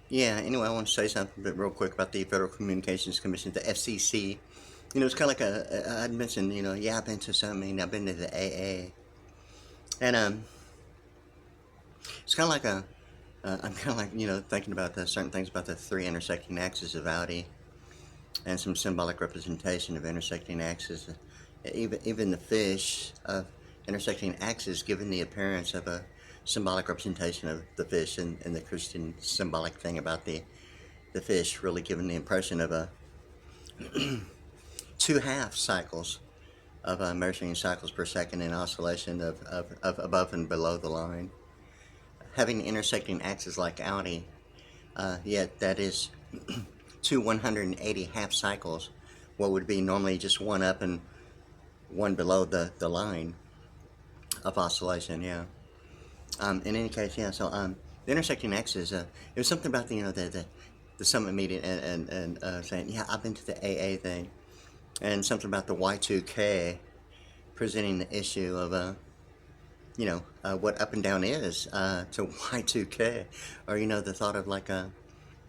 Yeah, anyway, I want to say something but real quick about the Federal Communications Commission, the FCC. It's kind of like I'd mentioned, yeah, I've been to something, I've been to the AA. And it's kind of like I'm kind of like, thinking about the certain things about the three intersecting axes of Audi and some symbolic representation of intersecting axes. Even the fish of intersecting axes, given the appearance of a symbolic representation of the fish and the Christian symbolic thing about the fish really giving the impression of a two half cycles of measuring cycles per second in oscillation of above and below the line. Having intersecting axes like Audi, yet that is two 180 half cycles, what would be normally just one up and one below the line of oscillation, yeah. In any case, yeah, so the intersecting axes, it was something about the summit meeting and saying, yeah, I've been to the AA thing, and something about the Y2K presenting the issue of what up and down is to Y2K, or the thought of like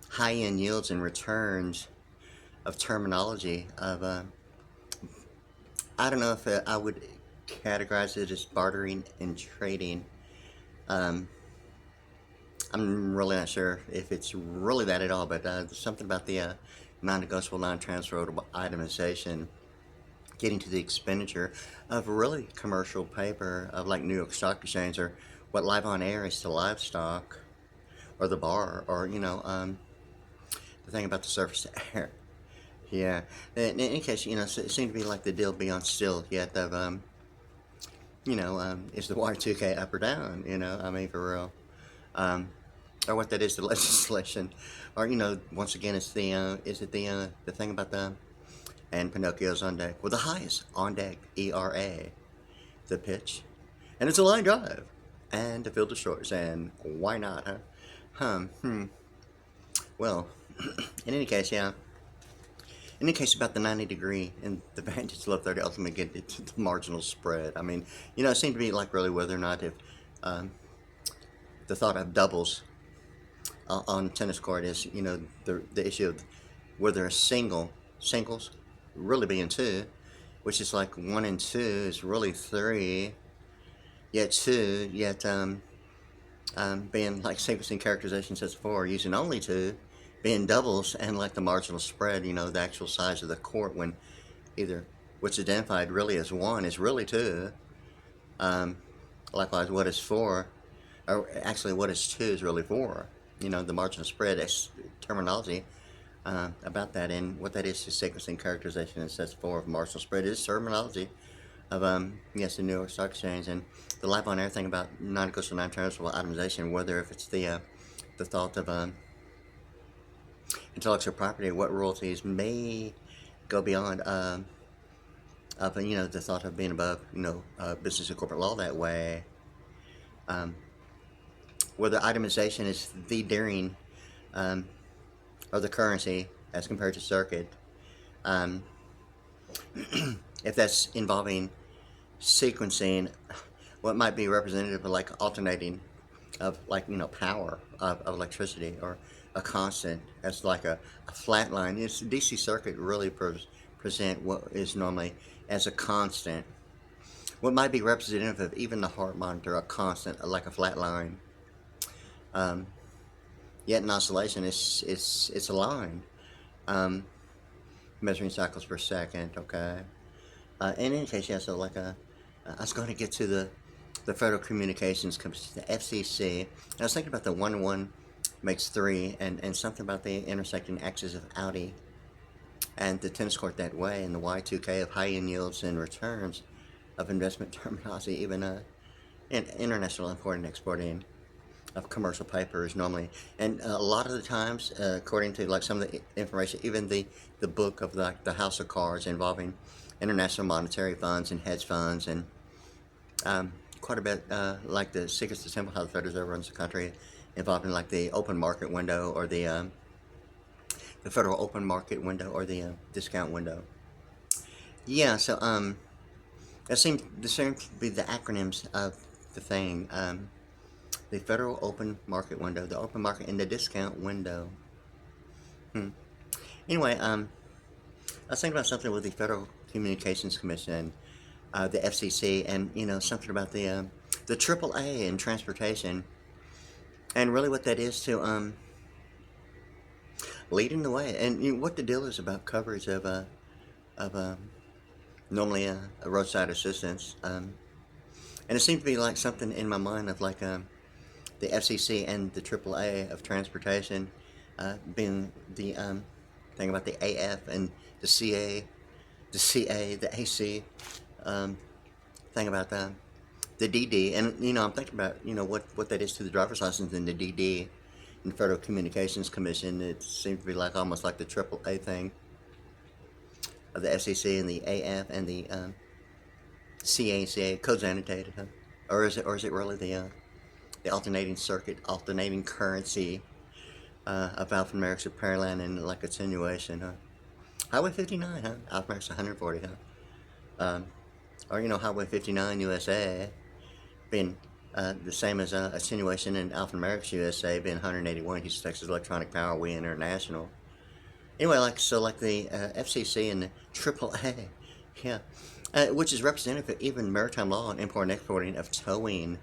high-end yields and returns of terminology of I don't know if I would categorize it as bartering and trading. Um, I'm really not sure if it's really that at all, but there's something about the non-negotiable, non-transferable itemization getting to the expenditure of really commercial paper of like New York Stock Exchange or what live on air is to livestock or the bar or the thing about the surface to air. Yeah. In any case, it seemed to be like the deal beyond still yet of is the Y2K up or down? I mean for real. Um, or what that is the legislation, or once again, it's the is it the thing about the and Pinocchio's on deck with the highest on deck ERA, the pitch, and it's a line drive, and the field destroys, and why not, huh? Hmm. Well, in any case, yeah. In any case, about the 90 degree and the vantage love 30 ultimately get it to the marginal spread. I mean, it seemed to be like really whether or not if um, the thought of doubles on the tennis court is, the issue of whether a singles really being two, which is like one and two is really three, yet two, yet being like sequencing characterization sets four, using only two, being doubles, and like the marginal spread, the actual size of the court when either what's identified really as one is really two. Um, Likewise, what is four, or actually what is two is really four. The marginal spread is terminology about that, and what that is sequencing characterization and sets four of marginal spread is terminology of yes, the New York Stock Exchange and the live on air thing about non-negotiable, non-transferable itemization. Whether if it's the thought of intellectual property, what royalties may go beyond of the thought of being above business and corporate law that way. Um, whether itemization is the daring um, of the currency as compared to circuit. Um, if that's involving sequencing what might be representative of like alternating of like power of electricity or a constant as like a flat line. It's DC circuit really present what is normally as a constant. What might be representative of even the heart monitor, a constant like a flat line. Um, Yet in oscillation, it's a line. Um, Measuring cycles per second. Okay. In any case, yeah. So like I was going to get to the Federal Communications Commission, the FCC. And I was thinking about the 1 makes 3 and something about the intersecting axes of Audi and the tennis court that way and the Y2K of high-end yields and returns of investment terminology, even in international import and exporting of commercial paper is normally, and a lot of the times, according to like some of the information, even the book of the House of Cards involving international monetary funds and hedge funds and quite a bit like the Secrets to Simple how the Federal Reserve runs the country, involving like the open market window or the federal open market window or the discount window. Yeah, so that seems to be the acronyms of the thing. The federal open market window, the open market and the discount window. Anyway, I was thinking about something with the Federal Communications Commission, the FCC, and something about the AAA in transportation, and really what that is to leading the way, and what the deal is about coverage of normally a roadside assistance, and it seemed to be like something in my mind of like the FCC and the AAA of transportation, being the thing about the AF and the CA, the AC, thing about the DD, and I'm thinking about what that is to the driver's license and the DD in the Federal Communications Commission. It seems to be like almost like the AAA thing of the FCC and the AF and the CA codes annotated, huh? Or is it really the alternating circuit, alternating currency of alphanumerics of Pearland and like attenuation, huh? Highway 59, huh? Alphanumerics 140, huh? Or Highway 59 USA being the same as attenuation and alphanumerics USA being 181. Houston, Texas Electronic Power, we International. Anyway, like the FCC and the AAA, yeah, which is representative of even maritime law and import and exporting of towing.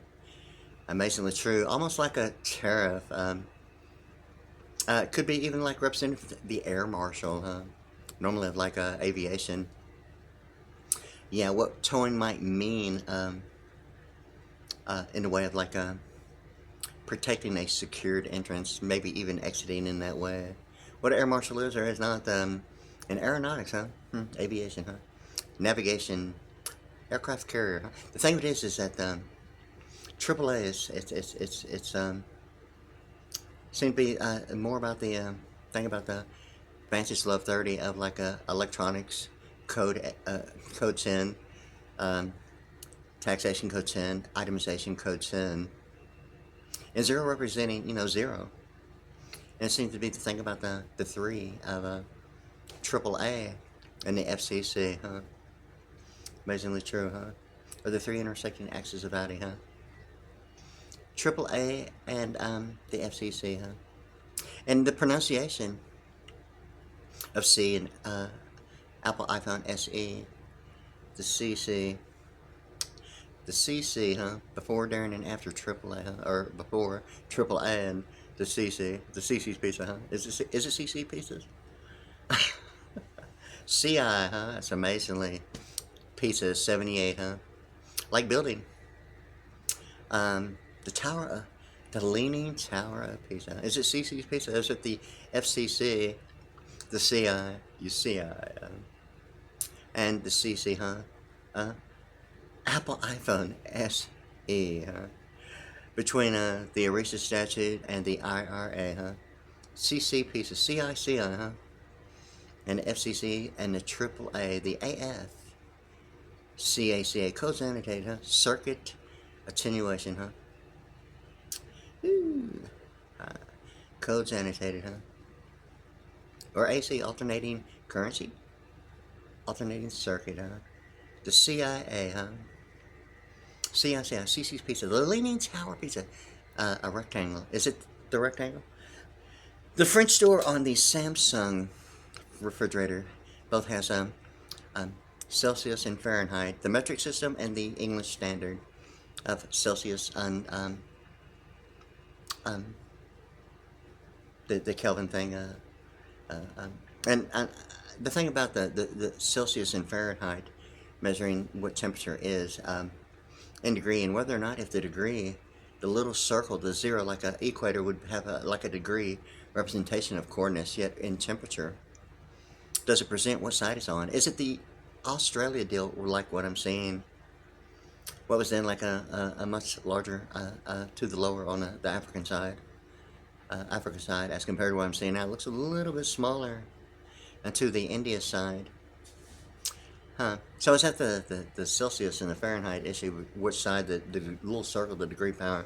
Amazingly true, almost like a tariff. Could be even like representative of the air marshal, normally of like aviation. Yeah, what towing might mean in the way of like protecting a secured entrance, maybe even exiting in that way. What an air marshal is or is not in aeronautics, huh? Aviation, huh? Navigation, aircraft carrier. Huh? The thing of it is that AAA is it's seem to be more about the thing about the Vantage Love 30 of like electronics code 10, taxation code 10, itemization code 10, and 0 representing zero. And it seems to be the thing about the 3 of AAA and the FCC, huh? Amazingly true, huh? Or the 3 intersecting axes of Audi, huh? AAA and the FCC, huh? And the pronunciation of C and Apple iPhone SE, the CC, huh? Before, during, and after AAA, huh? Or before AAA and the CC's pizza, huh? Is it CC pizzas? CI, huh? That's amazingly pizza 78, huh? Like building. The tower, the leaning tower of Pisa. Is it CC's Pizza? Is it the FCC, the CI, UCI, and the CC, huh? Apple iPhone SE, huh? Between the ERISA statute and the IRA, huh? CC Pizza, CI, huh? And the FCC and the AAA, the AF, CACA, codes annotated, huh? Circuit attenuation, huh? Ooh. Codes annotated, huh? Or AC, alternating currency, alternating circuit, huh? The CIA, huh? CICI, CC's Pizza, the Leaning Tower Pizza, a rectangle. Is it the rectangle? The French door on the Samsung refrigerator both has Celsius and Fahrenheit, the metric system and the English standard of Celsius and the Kelvin thing, and the thing about the Celsius and Fahrenheit measuring what temperature is in degree, and whether or not if the degree, the little circle, the 0, like an equator would have like a degree representation of coordinates, yet in temperature, does it present what side it's on? Is it the Australia deal, like what I'm saying? What was then like a much larger to the lower on the African side, as compared to what I'm seeing now. It looks a little bit smaller to the India side. Huh. So is that the Celsius and the Fahrenheit issue, which side the little circle, the degree power,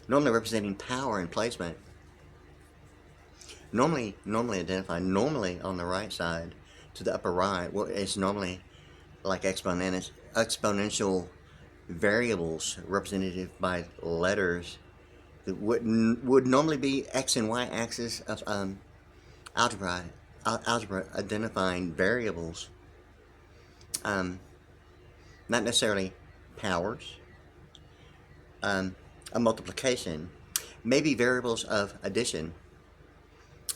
normally representing power and placement, normally identified, normally on the right side, to the upper right, what is normally like exponential variables represented by letters that would normally be X and Y axis of algebra, algebra identifying variables, um, not necessarily powers, a multiplication, maybe variables of addition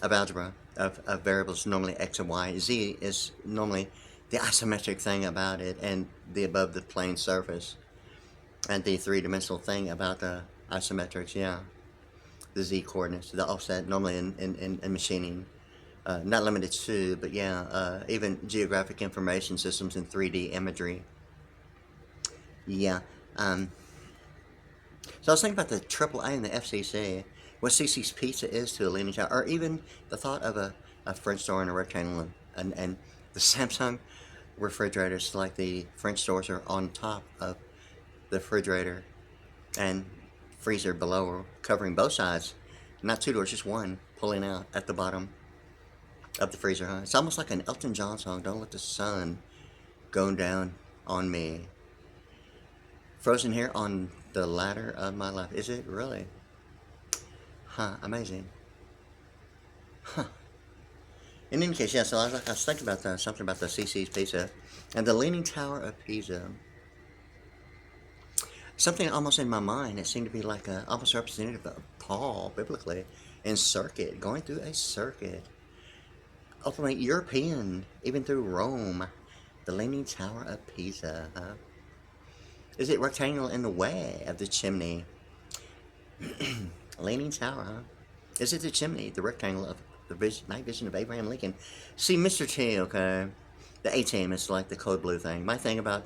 of algebra, of variables, normally X and Y. Z is normally the isometric thing about it, and the above the plane surface, and the three-dimensional thing about the isometrics, yeah. The Z coordinates, the offset, normally in machining. Not limited to, but yeah, even geographic information systems and 3D imagery. Yeah. So I was thinking about the AAA and the FCC, what CC's Pizza is to a leaning tower, or even the thought of a French door and a rectangle, and the Samsung refrigerators, like the French doors are on top of the refrigerator and freezer below, covering both sides. Not two doors, just one, pulling out at the bottom of the freezer. Huh? It's almost like an Elton John song, Don't Let the Sun Go Down on Me. Frozen here on the ladder of my life. Is it really? Huh, amazing. Huh. In any case, yeah, so I was thinking about something about the CC's Pizza and the Leaning Tower of Pisa. Something almost in my mind, it seemed to be like almost representative of Paul, biblically, in circuit, going through a circuit. Ultimately, European, even through Rome, the Leaning Tower of Pisa. Huh? Is it rectangular in the way of the chimney? Leaning Tower, huh? Is it the chimney, the rectangle of the night vision of Abraham Lincoln? See, Mr. T, okay, the A-team is like the code blue thing. My thing about,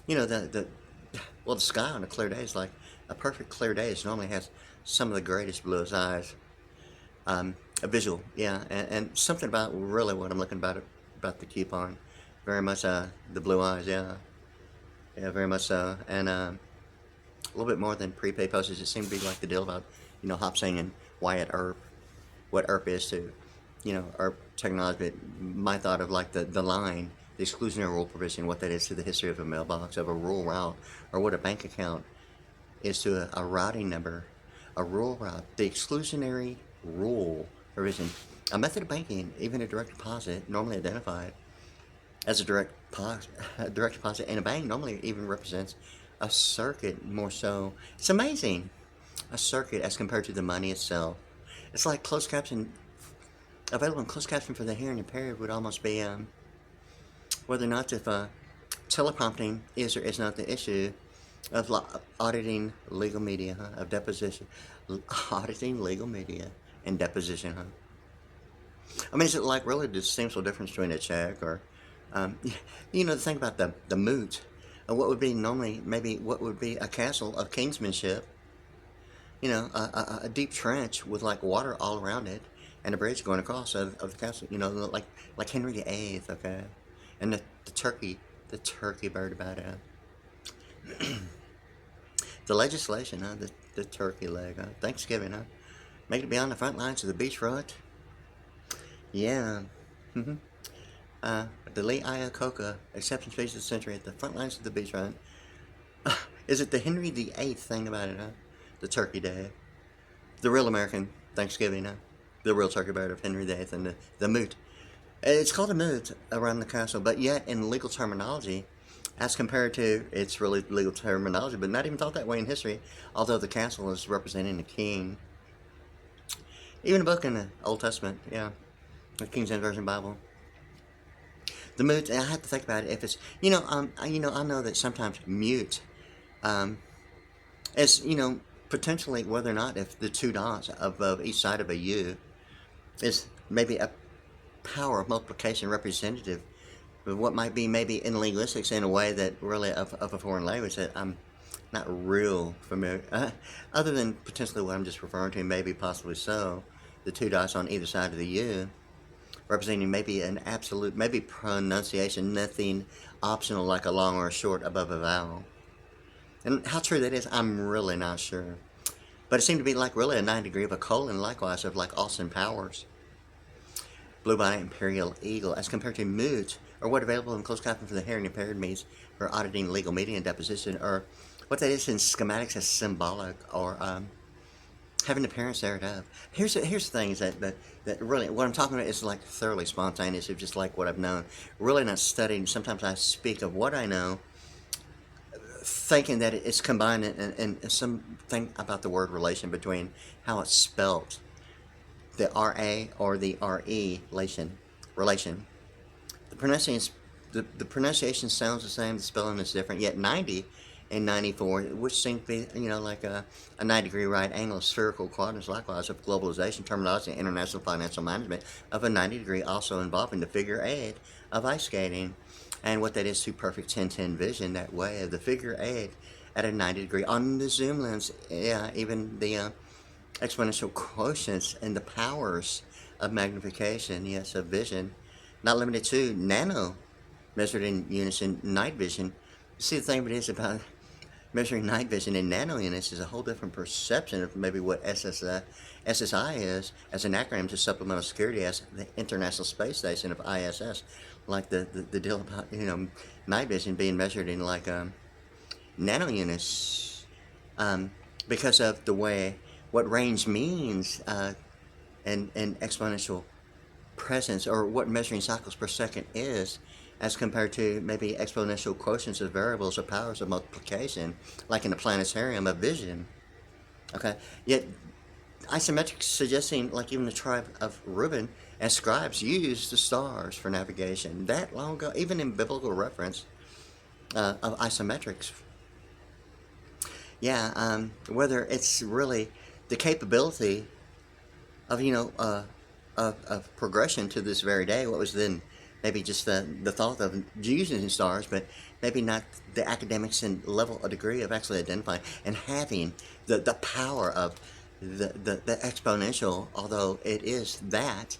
the sky on a clear day is like a perfect clear day. It normally has some of the greatest bluest eyes. A visual, yeah, and something about really what I'm looking about the coupon. Very much the blue eyes, yeah. Yeah, very much so. And a little bit more than prepaid postage. It seemed to be like the deal about, Hop saying Wyatt Earp, what Earp is to, Earp technology. But my thought of like the line, the exclusionary rule provision, what that is to the history of a mailbox, of a rural route, or what a bank account is to a routing number, a rural route. The exclusionary rule provision, a method of banking, even a direct deposit, normally identified as a direct deposit in a bank, normally even represents a circuit more so. It's amazing. A circuit as compared to the money itself. It's like closed caption, available in closed caption for the hearing impaired would almost be whether or not if teleprompting is or is not the issue of auditing legal media, huh? Of deposition. Auditing legal media and deposition, huh? I mean, is it like really the distinguishable difference between a check or the thing about the moot, what would be normally maybe what would be a castle of kingsmanship, a deep trench with like water all around it and a bridge going across of the castle, like Henry VIII, okay, and the turkey bird about it. The legislation, huh? The turkey leg, huh? Thanksgiving, huh? Make it beyond the front lines of the beachfront. Yeah. Mm-hmm. The late Iacocca acceptance speech of the century at the front lines of the beachfront. Is it the Henry VIII thing about it, huh? The Turkey Day. The real American Thanksgiving, huh? The real turkey bird of Henry VIII and the moot. It's called a moot around the castle, but yet in legal terminology, as compared to its really legal terminology, but not even thought that way in history, although the castle is representing the king. Even a book in the Old Testament, yeah, the King James Version Bible. The moot, I have to think about it. If it's, I know that sometimes mute, is, potentially whether or not if the two dots above each side of a U is maybe a power of multiplication representative of what might be maybe in linguistics in a way that really of a foreign language that I'm not real familiar, other than potentially what I'm just referring to, maybe possibly so, the two dots on either side of the U, representing maybe an absolute, maybe pronunciation, nothing optional like a long or a short above a vowel. And how true that is, I'm really not sure. But it seemed to be like really a 9 degree of a colon, likewise, of like Austin Powers. Blue Bonnet Imperial Eagle, as compared to moot, or what available in closed caption for the hearing impaired means for auditing legal media and deposition, or what that is in schematics as symbolic, or having the parents thereof. Here's the thing is that really what I'm talking about is like thoroughly spontaneous, of just like what I've known, really not studying. Sometimes I speak of what I know, thinking that it's combined in something about the word relation between how it's spelled, the RA or the RE relation. The pronunciation the pronunciation sounds the same, the spelling is different. Yet 90 and 94, which seem to be like a 90-degree right angle, spherical quadrants, likewise of globalization terminology and international financial management of a 90-degree, also involving the figure 8 of ice skating, and what that is to perfect 10-10 vision. That way of the figure 8 at a 90-degree on the zoom lens. Yeah, even the exponential quotients and the powers of magnification, yes, of vision, not limited to nano, measured in units in night vision. See, the thing of it is about measuring night vision in nano units is a whole different perception of maybe what SSI is as an acronym to supplemental security as the International Space Station of ISS. Like the deal about, night vision being measured in like nano units, because of the way what range means, and exponential presence, or what measuring cycles per second is, as compared to maybe exponential quotients of variables or powers of multiplication, like in the planetarium of vision. Okay, yet isometrics suggesting, like even the tribe of Reuben and scribes used the stars for navigation that long ago, even in biblical reference of isometrics. Yeah, whether it's really the capability of of progression to this very day. What was then maybe just the thought of using stars, but maybe not the academics and level or degree of actually identifying and having the power of the exponential, although it is that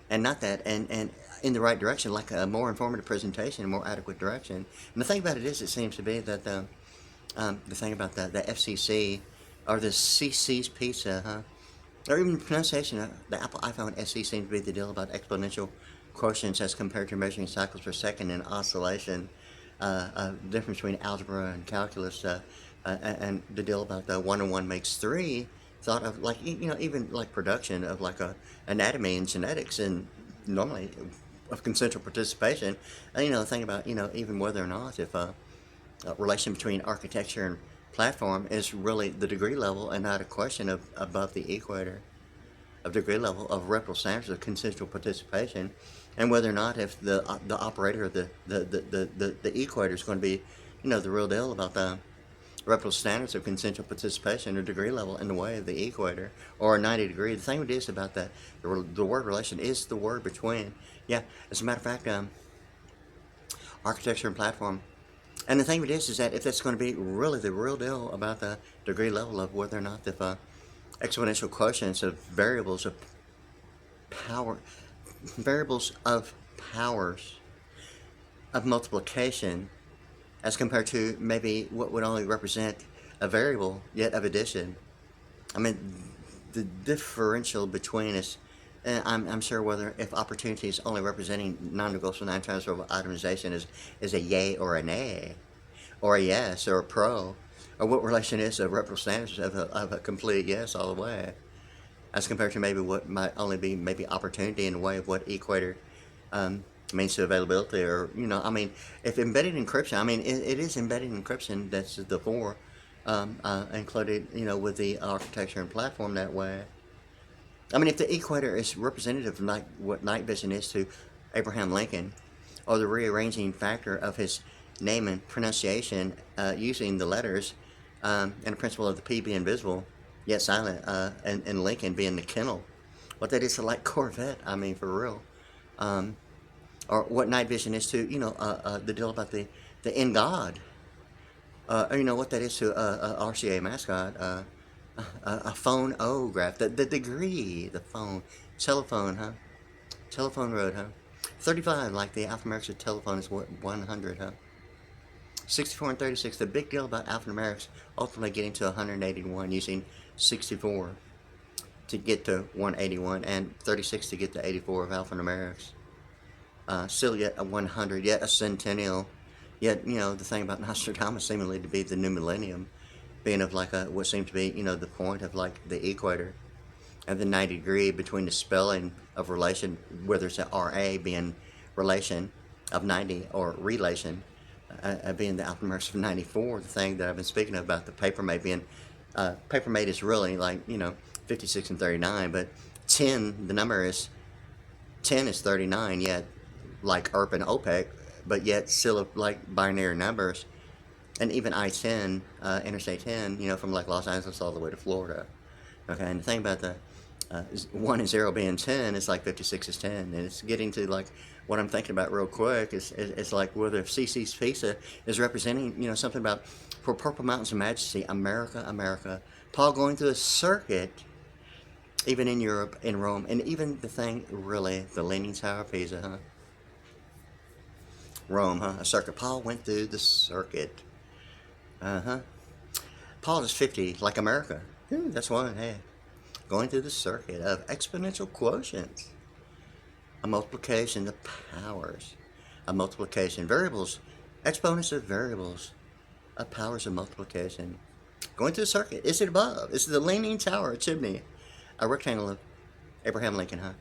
and not that, and in the right direction, like a more informative presentation, a more adequate direction. And the thing about it is, it seems to be that the thing about the FCC or the CC's pizza, huh? Or even the pronunciation of the Apple iPhone SE seems to be the deal about exponential quotients as compared to measuring cycles per second and oscillation, difference between algebra and calculus, and the deal about the 1 and 1 makes 3, thought of like, even like production of like a anatomy and genetics, and normally of consensual participation, and think about, even whether or not if relation between architecture and platform is really the degree level and not a question of above the equator of degree level of reputable standards of consensual participation, and whether or not if the operator of the equator is going to be the real deal about the reputable standards of consensual participation or degree level in the way of the equator or a 90 degree. The thing it is about that, the word relation is the word between. Yeah, as a matter of fact, architecture and platform. And the thing of it is that if that's going to be really the real deal about the degree level of whether or not if exponential quotients of variables of power, variables of powers of multiplication, as compared to maybe what would only represent a variable yet of addition. I mean, the differential between us. And I'm sure whether if opportunity is only representing non-negotiable non-transferable itemization is a yay or a nay, or a yes or a pro, or what relation is of reputable standards of a complete yes all the way, as compared to maybe what might only be maybe opportunity in the way of what equator means to availability, or if embedded encryption, it is embedded encryption that's the four included with the architecture and platform that way. If the equator is representative of what night vision is to Abraham Lincoln, or the rearranging factor of his name and pronunciation using the letters, and the principle of the P being visible yet silent, and Lincoln being the kennel, what that is to like Corvette, for real. Or what night vision is to, the deal about the in God, what that is to a RCA mascot, a phone-ograph, the degree, the phone, telephone, huh? Telephone road, huh? 35, like the alphanumerics of telephone is what, 100, huh? 64 and 36, the big deal about alphanumerics ultimately getting to 181 using 64 to get to 181 and 36 to get to 84 of alphanumerics. Still yet a 100, yet a centennial, yet, the thing about Nostradamus seemingly to be the new millennium, being of like what seems to be, the point of like the equator, and the 90 degree between the spelling of relation, whether it's a RA being relation of 90 or relation being the alpha of 94. The thing that I've been speaking about the paper mate being, paper mate is really like, 56 and 39, but 10, the number is 10 is 39, yet like ERP and OPEC, but yet still like binary numbers. And even I-10, Interstate 10, from like Los Angeles all the way to Florida. Okay, and the thing about the 1 and 0 being 10 is like 56 is 10. And it's getting to like what I'm thinking about real quick is like whether CC's Pizza is representing, something about for Purple Mountains of Majesty, America, America. Paul going through a circuit, even in Europe, in Rome, and even the thing, really, the Leaning Tower of Pisa, huh? Rome, huh? A circuit. Paul went through the circuit. Paul is 50, like America. That's one, hey. Going through the circuit of exponential quotients. A multiplication of powers. A multiplication. Variables. Exponents of variables. Of powers of multiplication. Going through the circuit. Is it above? Is it the Leaning Tower, a chimney? A rectangle of Abraham Lincoln, huh?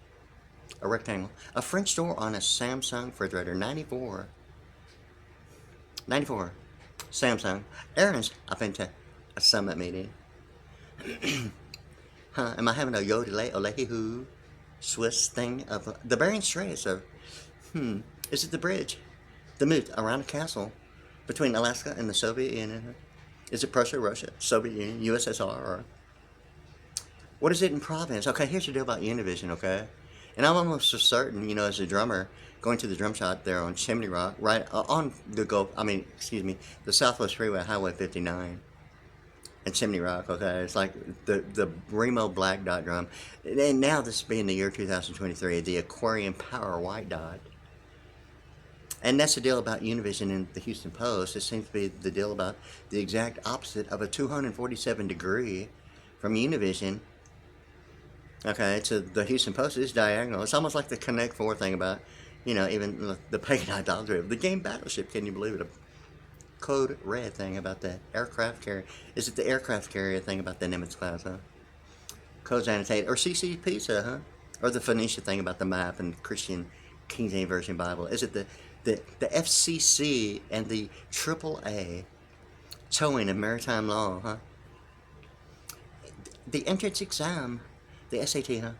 A rectangle. A French door on a Samsung refrigerator. 94. 94. Samsung. Aaron's up into a summit meeting. Huh? Am I having a yodele olehihu Swiss thing of the Bering Straits? Of is it the bridge, the moot around the castle between Alaska and the Soviet Union? Is it Prussia, Russia, Soviet Union, USSR, or what is it in province? Okay, here's the deal about Univision. Okay, and I'm almost certain, as a drummer, going to the drum shop there on Chimney Rock, right on the the Southwest Freeway, Highway 59, and Chimney Rock. Okay, it's like the Remo Black Dot drum, and now this being the year 2023, the Aquarium Power White Dot. And that's the deal about Univision and the Houston Post. It seems to be the deal about the exact opposite of a 247 degree from Univision. Okay, to the Houston Post is diagonal. It's almost like the Connect 4 thing about, even the pagan idolatry of the game Battleship. Can you believe it? A code red thing about the aircraft carrier. Is it the aircraft carrier thing about the Nimitz class, huh? Codes annotated. Or CC Pizza, huh? Or the Phoenicia thing about the map and Christian King James Version Bible. Is it the FCC and the AAA towing of maritime law, huh? The entrance exam, the SAT, huh?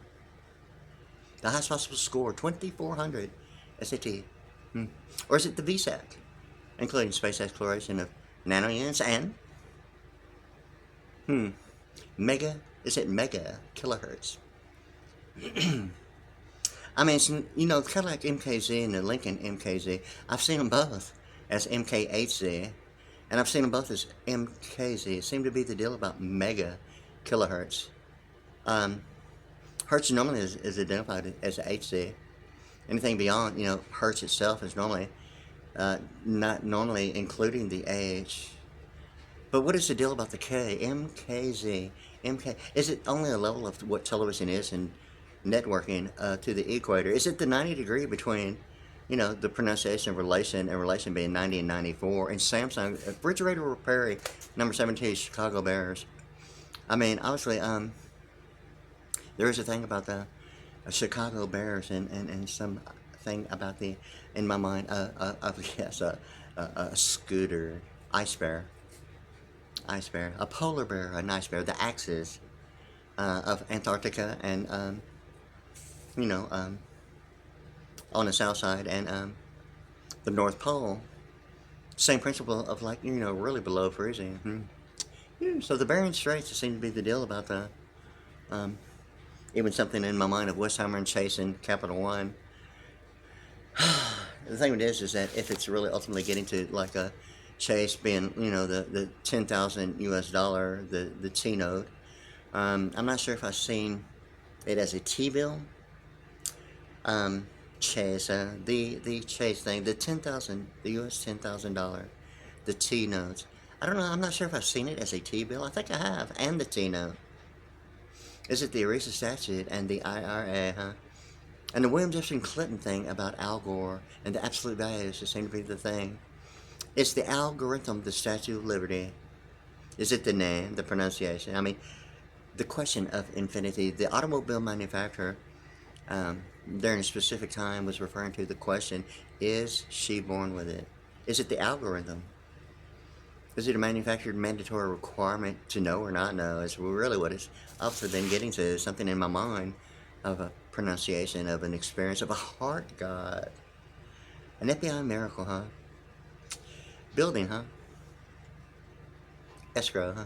The highest possible score, 2,400 SAT. Or is it the VSAT, including space exploration of nanoyears and mega kilohertz? I mean, it's, kind of like MKZ and the Lincoln MKZ. I've seen them both as MK8Z, and I've seen them both as MKZ. It seemed to be the deal about mega kilohertz. Hertz normally is identified as HZ. Anything beyond, Hertz itself is normally not normally including the AH. But what is the deal about the K? MKZ. MK. Is it only a level of what television is and networking to the equator? Is it the 90 degree between, the pronunciation of relation and relation being 90 and 94? And Samsung, refrigerator repair, number 17, Chicago Bears. I mean, obviously, there is a thing about the Chicago Bears and some thing about the, in my mind, yes, a scooter, ice bear, a polar bear, an ice bear, the axis of Antarctica and, on the south side and the North Pole. Same principle of like, really below freezing. So the Bering Straits seem to be the deal about the, even something in my mind of Westheimer and Chase and Capital One. The thing with this is that if it's really ultimately getting to like a Chase being, the 10,000 US dollar, the T note, I'm not sure if I've seen it as a T-bill. Chase, the Chase thing, the 10,000, the US $10,000, the T notes. I don't know, I'm not sure if I've seen it as a T-bill. I think I have, and the T note. Is it the ERISA statute and the IRA, huh? And the William Jefferson Clinton thing about Al Gore and the absolute values that seem to be the thing. It's the algorithm, the Statue of Liberty. Is it the name, the pronunciation? I mean, the question of infinity, the automobile manufacturer, during a specific time was referring to the question, is she born with it? Is it the algorithm? Is it a manufactured mandatory requirement to know or not know? Is really what it's also been getting to, something in my mind of a pronunciation, of an experience, of a heart God. An FBI miracle, huh? Building, huh? Escrow, huh?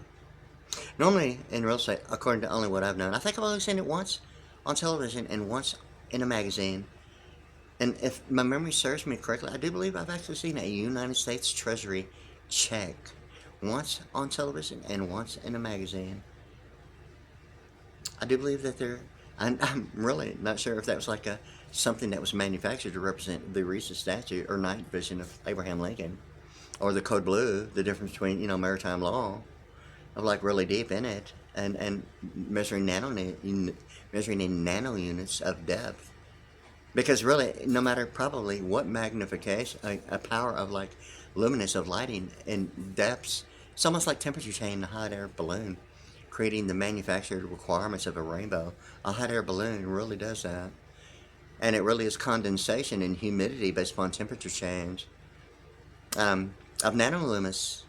Normally in real estate, according to only what I've known, I think I've only seen it once on television and once in a magazine. And if my memory serves me correctly, I do believe I've actually seen a United States Treasury check once on television and once in a magazine. I do believe that I'm really not sure if that was like something that was manufactured to represent the recent statute or night vision of Abraham Lincoln, or the Code Blue, the difference between maritime law, of like really deep in it, and measuring measuring in nano units of depth. Because really, no matter probably what magnification, a power of like luminance of lighting in depths, it's almost like temperature change in a hot air balloon, creating the manufactured requirements of a rainbow. A hot air balloon really does that. And it really is condensation and humidity based upon temperature change, of nanoluminous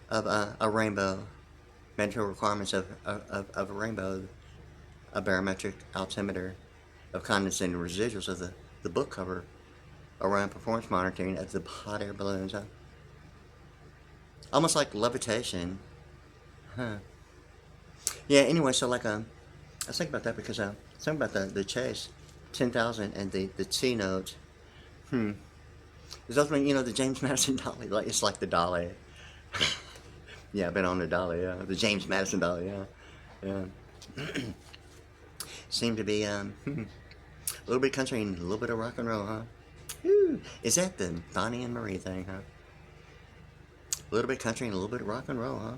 of a rainbow, mandatory requirements of a rainbow, a barometric altimeter of condensing residuals of the book cover around performance monitoring of the hot air balloons. Huh? Almost like levitation. Huh. Yeah, anyway, so like, I was thinking about that because something about the chase, 10,000 and the T note. There's ultimately, the James Madison Dolly. Like, it's like the Dolly. Yeah, I've been on the Dolly, yeah. The James Madison Dolly, yeah. Yeah. Seemed to be, a little bit of country and a little bit of rock and roll, huh? Whew. Is that the Bonnie and Marie thing, huh? A little bit of country and a little bit of rock and roll, huh?